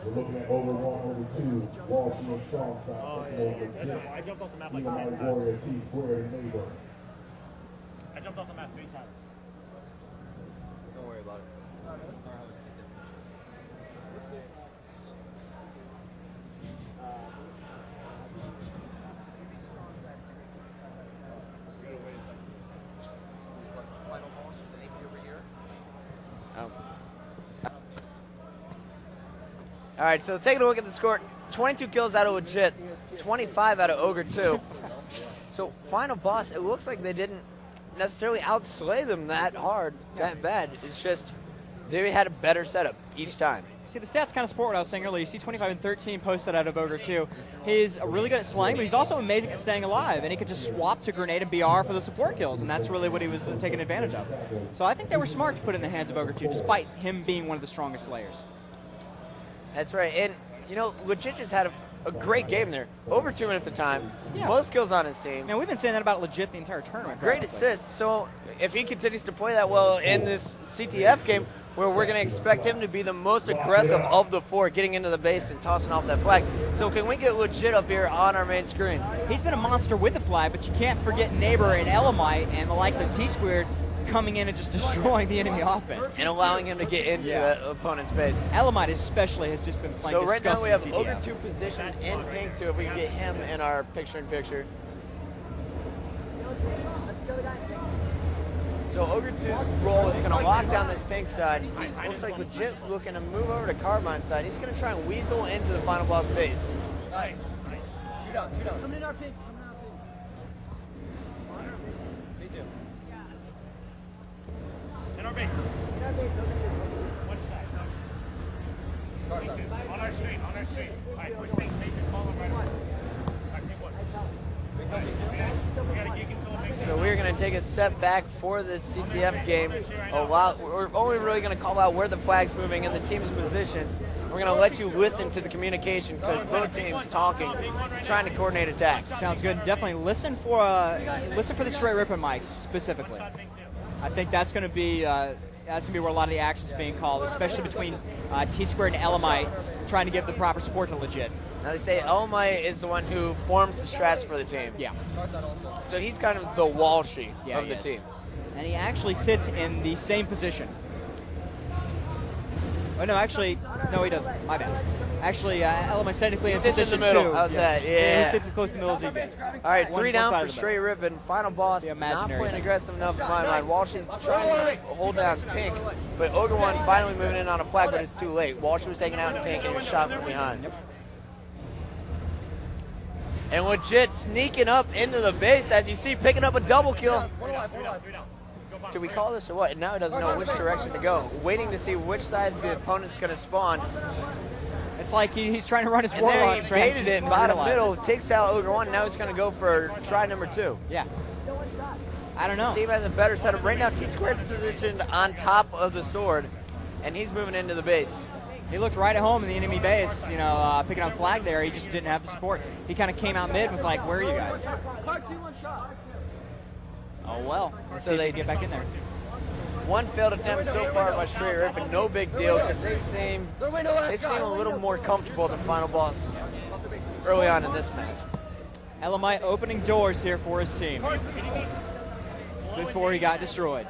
We're looking at over 1, over 2, Walsh and strong side. Oh, yeah. I jumped off the map like 3 times. times. Warrior, T squared, and neighbor. I jumped off the map 3 times. Don't worry about it. Sorry how it's Let's get it. Final boss was an AP over here. All right, so taking a look at the score, 22 kills out of Legit, 25 out of Ogre 2. So final boss, it looks like they didn't necessarily outslay them that hard, that bad. It's just they had a better setup each time. See, the stats kind of support what I was saying earlier. You see 25 and 13 posted out of Ogre 2. He's really good at slaying, but he's also amazing at staying alive, and he could just swap to grenade and BR for the support kills, and that's really what he was taking advantage of. So I think they were smart to put it in the hands of Ogre 2, despite him being one of the strongest slayers. That's right, and you know, Legit just had a great game there. Over 2 minutes of time, most kills on his team. Man, we've been saying that about Legit the entire tournament. Great assist. So if he continues to play that well in this CTF game, where we're going to expect him to be the most aggressive of the 4, getting into the base and tossing off that flag. So can we get Legit up here on our main screen? He's been a monster with the flag, but you can't forget Neighbor and Elamite and the likes of T-Squared coming in and just destroying the enemy offense. And allowing him to get into an opponent's base. Elamite especially has just been playing So right now we have CTF. Ogre 2 positioned in pink too, if we can get him in our picture-in-picture. So Ogre 2's role is going to lock down this pink side. Looks like Legit looking to move over to Carbine side. He's going to try and weasel into the final boss base. Nice. 2 down, 2 down. Come in our pink. Come in our pink. Me too. In our base. In our base. One shot. On our street, on our street. All right, push base, base and follow right away. All right, pick one. We got a gig until it makes So we're going to take a step back for this CTF game. We're only really going to call out where the flag's moving and the team's positions. We're going to let you listen to the communication because both teams talking, trying to coordinate attacks. Sounds good. Definitely listen for the str8 rippen mics specifically. I think that's going to be where a lot of the action's being called, especially between T-Squared and Elamite, trying to give the proper support to Legit. Now they say Elamite is the one who forms the strats for the team. Yeah. So he's kind of the Walshy of the is. team. And he actually sits in the same position. Oh, no, actually, no, he doesn't. My bad. Actually, Elamite's technically in sits position in the middle. 2. How's that? Yeah. He sits as close to the middle as he can. All right, One 3 down side for of the str8 rippen. Final boss, not imaginary playing thing. aggressive enough in my mind. Walshy's trying to hold down pink, but Ogre 1 finally moving in on a flag, but it's too late. Walshy was taken out in pink and he was shot from behind. And Legit sneaking up into the base, as you see, picking up a double kill. Do we call this or what? Now he doesn't know which direction to go. Waiting to see which side the opponent's going to spawn. It's like he's trying to run his And there warlock he strategy. baited it, bottom middle, takes out Ogre 1. Now he's going to go for try number 2. Yeah. I don't know. Steve has a better setup. Right now, T-Squared's positioned on top of the sword, and he's moving into the base. He looked right at home in the enemy base, picking up flag there. He just didn't have the support. He kind of came out mid and was like, where are you guys? Oh, well. Let's see if they get back in there. One failed attempt so far by str8 rippen, no big deal, because they seem a little more comfortable than final boss early on in this match. Elamite opening doors here for his team before he got destroyed.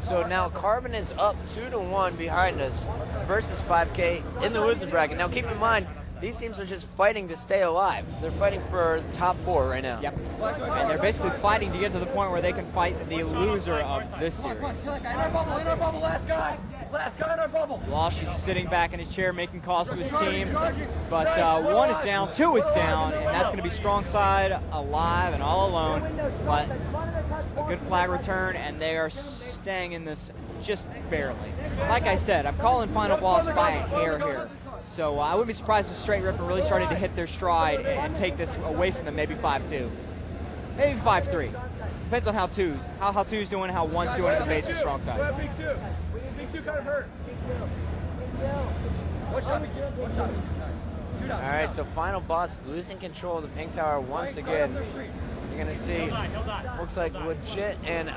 So now Carbon is up 2-1 behind us versus 5K in the losers bracket. Now keep in mind, these teams are just fighting to stay alive. They're fighting for the top 4 right now. Yep. And they're basically fighting to get to the point where they can fight the loser of this series. In our bubble, last guy in our bubble. Walsh is sitting back in his chair making calls to his team. But 1 is down, 2 is down, and that's going to be strong side, alive, and all alone. But a good flag return, and they are staying in this just barely. Like I said, I'm calling final boss by a hair here. So I wouldn't be surprised if str8 rippen really started to hit their stride and take this away from them, maybe 5-2. Maybe 5-3. Depends on how 2's doing, how 1's doing at the base or strong side. Big 2. Big 2 kind of hurt. One shot, Big 2. One shot, Big 2. Nice. 2 down. All right, so final boss losing control of the pink tower once again. You're going to see, looks like Legit and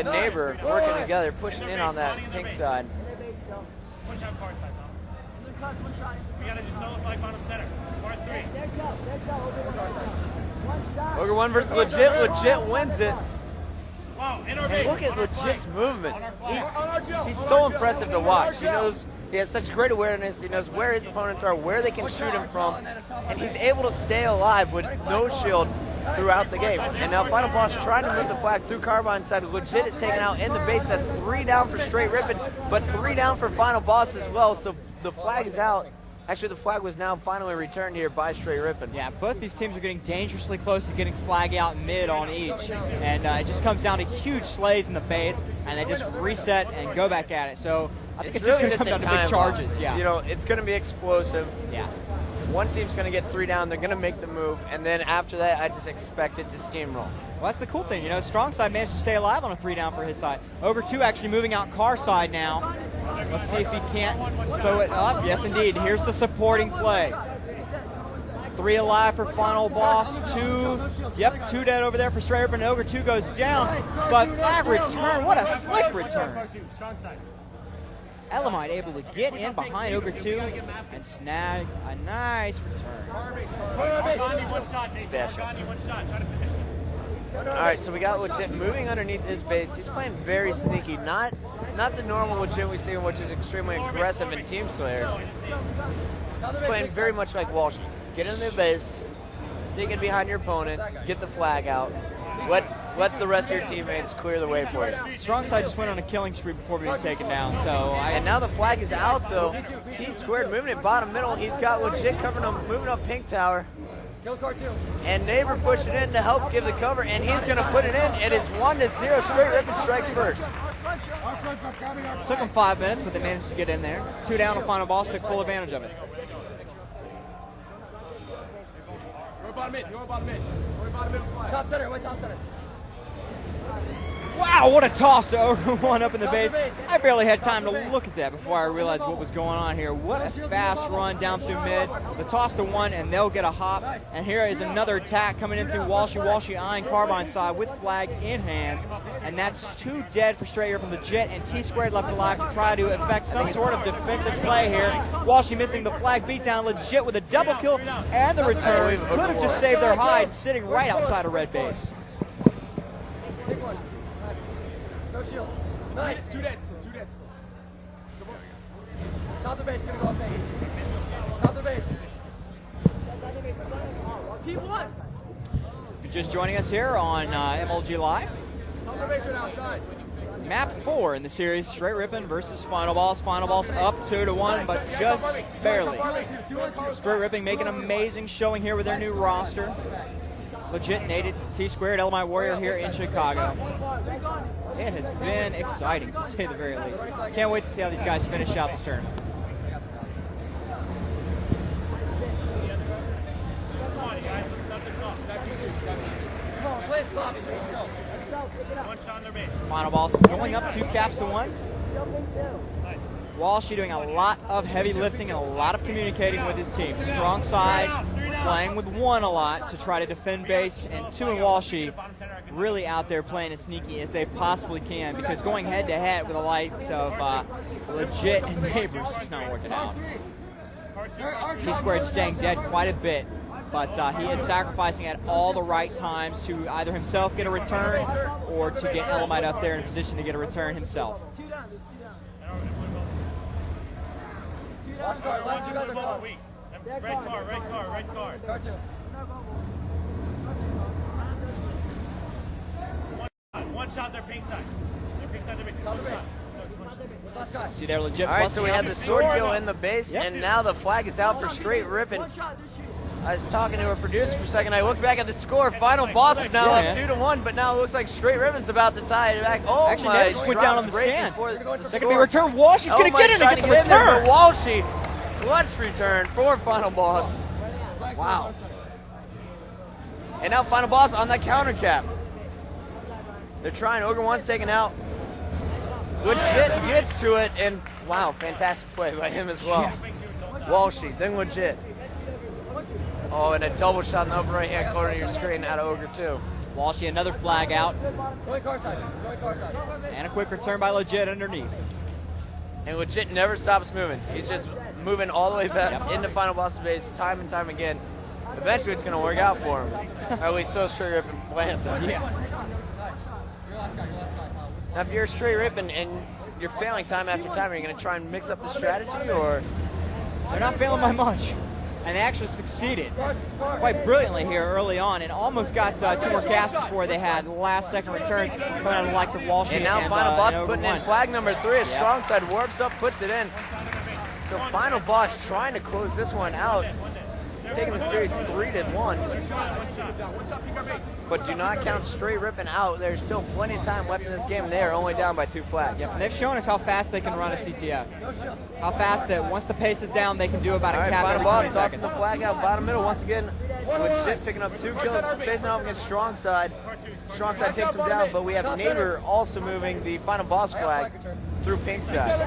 Neighbor working together, pushing in on that pink side. One shot far side, Tom. We gotta just throw the flag bottom center. Part 3. Ogre 1 versus Legit. Legit wins it. Wow, in our And base. look at Legit's movements. He's so impressive to watch. He has such great awareness. He knows where his opponents are, where they can shoot him from, and he's able to stay alive with no shield throughout the game. And now Final Boss trying to move the flag through Carbine side. Legit is taken out in the base. That's 3 down for Straight Rippin', but 3 down for Final Boss as well. So the flag is out. Actually, the flag was now finally returned here by Straight Rippin'. Yeah, both these teams are getting dangerously close to getting flag out mid on each. And it just comes down to huge slays in the base, and they just reset and go back at it. So I think it's just really going to come down to big time charges. bomb. Yeah. You know, it's going to be explosive. Yeah. One team's going to get 3 down. They're going to make the move. And then after that, I just expect it to steamroll. Well, that's the cool thing. You know, Strong side managed to stay alive on a 3 down for his side. Ogre 2 actually moving out Car side now. Let's see if he can't throw it up. Yes, indeed. Here's the supporting play. 3 alive for Final Boss. 2. Yep, 2 dead over there for Straight Rippin'. Ogre 2 goes down. But flag return. What a slick return. Strong side. Elamite able to get in behind Ogre 2 and snag a nice return. Gandhi, 1 shot, Nathan. Special. Gandhi, 1 shot. Try to finish it. All right, so we got Legit moving underneath his base. He's playing very sneaky. Not the normal Legit we see, which is extremely aggressive in Team Slayer. He's playing very much like Walsh. Get in the base, sneak in behind your opponent, get the flag out. Let the rest of your teammates clear the way for you. Strong side just went on a killing spree before being taken down. And now the flag is out, though. T-squared moving it bottom middle. He's got Legit covering him, moving up Pink Tower. And Neighbor pushing in to help give the cover, and he's going to put it in. It is 1-0. Straight Rippin' strikes first. Took them 5 minutes, but they managed to get in there. 2 down on Final Boss, took full advantage of it. Top center, wait, top center. Wow, what a toss to Ogre 1 up in the base. I barely had time to look at that before I realized what was going on here. What a fast run down through mid. The toss to 1, and they'll get a hop. And here is another attack coming in through Walshy. Walshy eyeing Carbine side with flag in hands. And that's 2 dead for Straight Rippin'. Legit and T-squared left alive to try to effect some sort of defensive play here. Walshy missing the flag beatdown. Legit with a double kill and the return. Could have just saved their hide sitting right outside of red base. No shield. Nice. 2 dead still, 2 dead still. Top of the base, gonna go up there. Top of the base. Keep 1. If you're just joining us here on MLG Live, Top of the base right outside. map 4 in the series, Straight Rippin' versus Final Boss. Final Boss up 2-1, but just barely. Straight Rippin' making an amazing showing here with their new roster. Legit native T-squared Elamite Warrior here in Chicago. It has been exciting, to say the very least. Can't wait to see how these guys finish out this tournament. Come on, you guys. Let's start this off. Come on, play it sloppy. Let's go. 1 shot on their base. Final Boss going up 2 caps to 1. Walshy doing a lot of heavy lifting and a lot of communicating with his team. Strong side playing with 1 a lot to try to defend base, and 2 and Walshy really out there playing as sneaky as they possibly can, because going head to head with the likes of Legit and Neighbors is not working out. T-squared staying dead quite a bit, but he is sacrificing at all the right times to either himself get a return or to get Elamite up there in a position to get a return himself. 2 down, there's 2 down. 2 down. Last 2 guys are gone. Red card, red card, red card. Car 2. 1 shot their pink side. Their pink side, their base. Top of the 1 base. shot. Last guy. See there, Legit. All right, so we busting had out the the sword kill in the base, Yep. and now the flag is out for Straight Rippin'. I was talking to our producer for a second. I looked back at the score. Final Boss is now up 2-1, but now it looks like Straight Rippin's about to tie it back. Oh, Actually, my! Neighbor just went down on the break stand. before the They're going to score. be returned. Walshy's going to get in trying and to get the in there, return. but Walshy, clutch return for Final Boss. Wow. And now Final Boss on that counter cap. They're trying. Ogre 1's taken out. Legit gets to it, and wow, fantastic play by him as well. Walshy, then Legit. Oh, and a double shot in the upper right-hand corner of your screen out of Ogre 2. Walshy, another flag out, Going car side. Going car side. and a quick return by Legit underneath. And Legit never stops moving. He's just moving all the way back into Final Boss's base time and time again. Eventually, it's going to work out for him. Or at least so Straight Rippen plans on. Yeah. Now, if you're Straight Rippen and you're failing time after time, are you going to try and mix up the strategy, or? They're not failing by much. And they actually succeeded quite brilliantly here early on and almost got 2 more caps before they had last-second returns coming out of the likes of Walsh. And now Final Boss putting in flag number 3. A strong side warps up, puts it in. So Final Boss trying to close this one out, taking the series 3-1. But do not count Straight Rippen out. There's still plenty of time left in this game. They are only down by 2 flags. Yep, and they've shown us how fast they can run a CTF. How fast that once the pace is down, they can do about a cap every 20 seconds. The flag out bottom middle once again. Legit picking up 2 kills, facing off against Strong Side. Strong Side takes him down, but we have Neighbor also moving the Final Boss flag through Pink Side.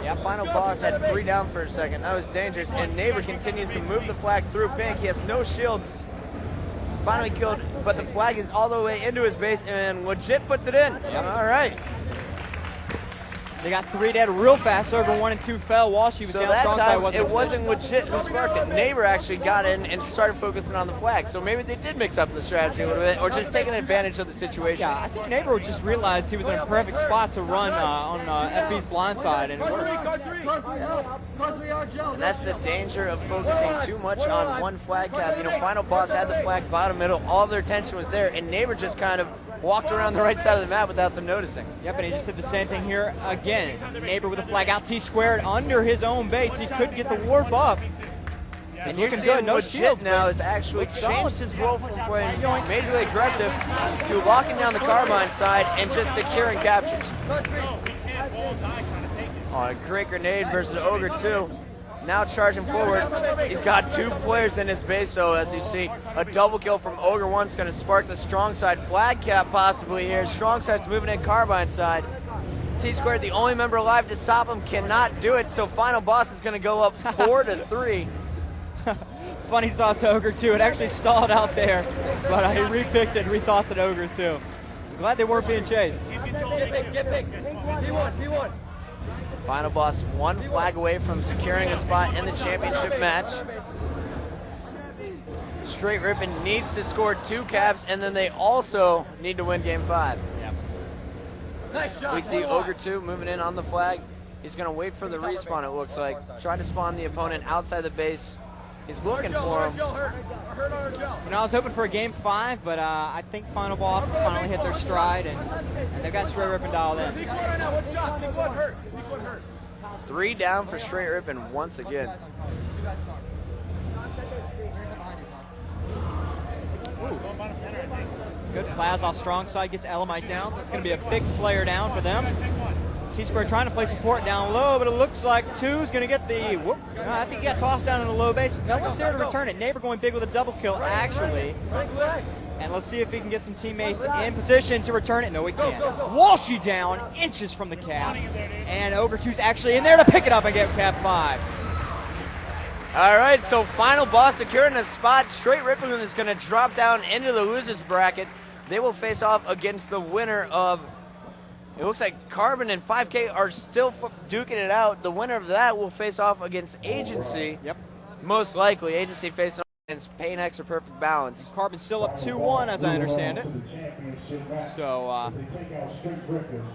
Yeah, Final Boss had 3 down for a second. That was dangerous, and Neighbor continues to move the flag through Pink. He has no shields. Finally killed, but the flag is all the way into his base, and Legit puts it in. Yep. All right. They got 3 dead real fast. Over 1 and 2 fell. Walsh, he was down. That Strong time, side it wasn't Legit who sparked it. Neighbor actually got in and started focusing on the flag. So maybe they did mix up the strategy a little bit, or just taking advantage of the situation. Yeah, I think Neighbor just realized he was in a perfect spot to run on FB's blind side, and it worked. And that's the danger of focusing too much on one flag cap. You know, Final Boss had the flag bottom middle. All their attention was there, and Neighbor just kind of walked around the right side of the map without them noticing. Yep, and he just did the same thing here again. Neighbor with a flag out T-squared under his own base. He could get the warp up. And you're looking good. No Legit shields now has actually changed his role from playing majorly aggressive to locking down the carbine side and just securing captures. Oh, a great grenade versus Ogre 2. Now charging forward. He's got 2 players in his base, so as you see, a double kill from Ogre 1 is going to spark the Strong Side flag cap possibly here. Strong Side's moving in carbine side. T-Squared, the only member alive to stop him, cannot do it, so Final Boss is going to go up 4-3. Funny sauce Ogre 2. It actually stalled out there, but I repicked it and retossed it Ogre 2. I'm glad they weren't being chased. Get big. P1. Final Boss 1 flag away from securing a spot in the championship match. Straight Rippen needs to score 2 caps, and then they also need to win game 5. Yep. Nice shot. We see Ogre 2 moving in on the flag. He's going to wait for the respawn, it looks like. Try to spawn the opponent outside the base. He's looking for him. You know, I was hoping for a game 5, but I think Final Boss has finally hit their stride, and they've got Straight Rippen dialed in. 3 down for Straight Rippen once again. Good Plaz off Strong Side, gets Elamite down. That's going to be a big Slayer down for them. T-Square trying to play support down low, but it looks like 2's going to get the whoop. I think he got tossed down in a low base. No one's there to return it. Neighbor going big with a double kill, actually. And let's see if he can get some teammates in position to return it. No, he can't. Walshy down, inches from the cap. And Ogre 2's actually in there to pick it up and get cap 5. All right, so Final Boss securing a spot. Straight Rippen is going to drop down into the losers bracket. They will face off against the winner of, it looks like Carbon and 5K are still duking it out. The winner of that will face off against Agency. Yep. Most likely, Agency facing off against Pain X or Perfect Balance. Carbon's still up 2-1 as I understand it. So,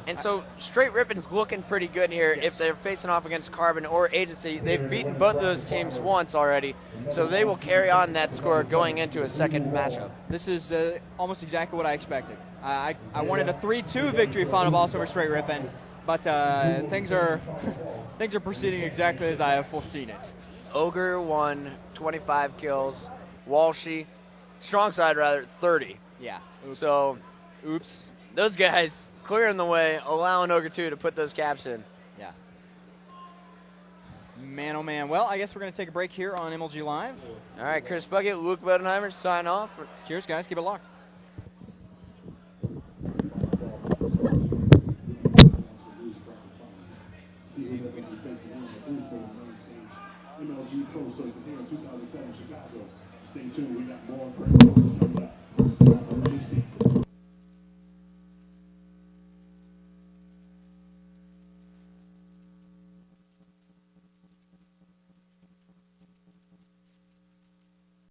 and so Straight Rippen's looking pretty good here if they're facing off against Carbon or Agency. They've beaten both of those teams once already, so they will carry on that score going into a second matchup. This is almost exactly what I expected. I wanted a 3-2 victory Final Boss over Straight Rippen, but things are proceeding exactly as I have foreseen it. Ogre 1, 25 kills. Walshy, Strong Side rather, 30. Yeah. Oops. So, oops. Those guys clearing the way, allowing Ogre 2 to put those caps in. Yeah. Man, oh man. Well, I guess we're going to take a break here on MLG Live. All right, Chris Bucket, Luke Bodenheimer, sign off. Cheers, guys. Keep it locked. MLG Pro Circuit here in 2007 Chicago. Stay tuned, we got more great posts coming up.